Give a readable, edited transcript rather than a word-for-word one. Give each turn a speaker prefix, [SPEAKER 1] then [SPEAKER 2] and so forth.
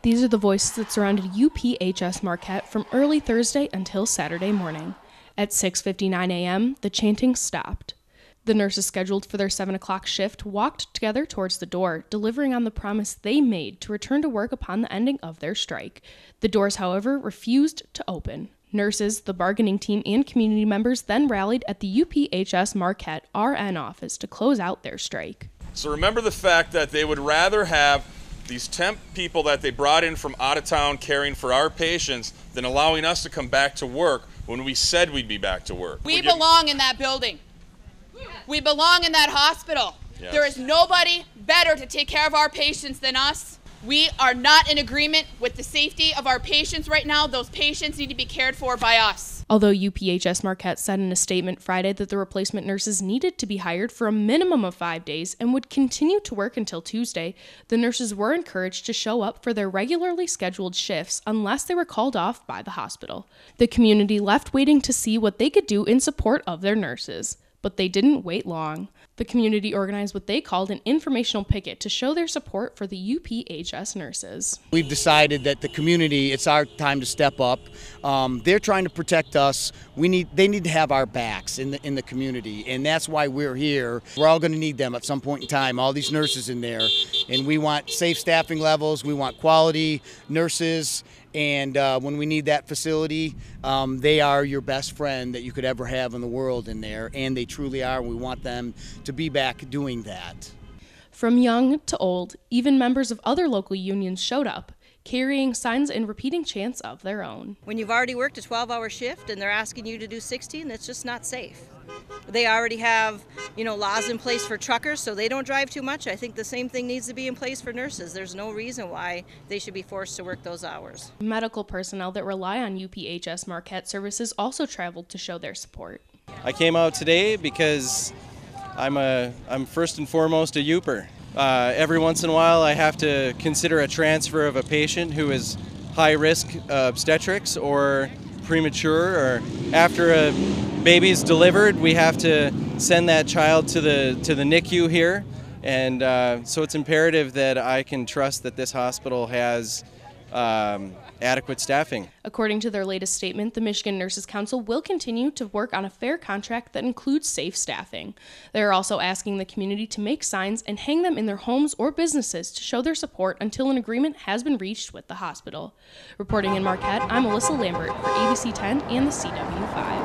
[SPEAKER 1] These are the voices that surrounded UPHS Marquette from early Thursday until Saturday morning. At 6:59 a.m., the chanting stopped. The nurses scheduled for their 7 o'clock shift walked together towards the door, delivering on the promise they made to return to work upon the ending of their strike. The doors, however, refused to open. Nurses, the bargaining team, and community members then rallied at the UPHS Marquette RN office to close out their strike.
[SPEAKER 2] So remember the fact that they would rather have these temp people that they brought in from out of town caring for our patients than allowing us to come back to work when we said we'd be back to work.
[SPEAKER 3] We belong in that building. We belong in that hospital.
[SPEAKER 2] Yes.
[SPEAKER 3] There is nobody better to take care of our patients than us. We are not in agreement with the safety of our patients right now. Those patients need to be cared for by us.
[SPEAKER 1] Although UPHS Marquette said in a statement Friday that the replacement nurses needed to be hired for a minimum of 5 days and would continue to work until Tuesday, the nurses were encouraged to show up for their regularly scheduled shifts unless they were called off by the hospital. The community left waiting to see what they could do in support of their nurses. But they didn't wait long. The community organized what they called an informational picket to show their support for the UPHS nurses.
[SPEAKER 4] We've decided that the community, it's our time to step up. They're trying to protect us. They need to have our backs in the community, and that's why we're here. We're all going to need them at some point in time, all these nurses in there, and we want safe staffing levels, we want quality nurses, and when we need that facility, they are your best friend that you could ever have in the world in there, and they truly are. We want them to be back doing that.
[SPEAKER 1] From young to old, even members of other local unions showed up, carrying signs and repeating chants of their own.
[SPEAKER 5] When you've already worked a 12-hour shift and they're asking you to do 16, that's just not safe. They already have, laws in place for truckers, so they don't drive too much. I think the same thing needs to be in place for nurses. There's no reason why they should be forced to work those hours.
[SPEAKER 1] Medical personnel that rely on UPHS Marquette services also traveled to show their support.
[SPEAKER 6] I came out today because I'm first and foremost a UPer. Every once in a while I have to consider a transfer of a patient who is high risk obstetrics or premature, or after a baby's delivered we have to send that child to the NICU here, and so it's imperative that I can trust that this hospital has adequate staffing.
[SPEAKER 1] According to their latest statement, the Michigan Nurses Council will continue to work on a fair contract that includes safe staffing. They are also asking the community to make signs and hang them in their homes or businesses to show their support until an agreement has been reached with the hospital. Reporting in Marquette, I'm Alyssa Lambert for ABC 10 and the CW5.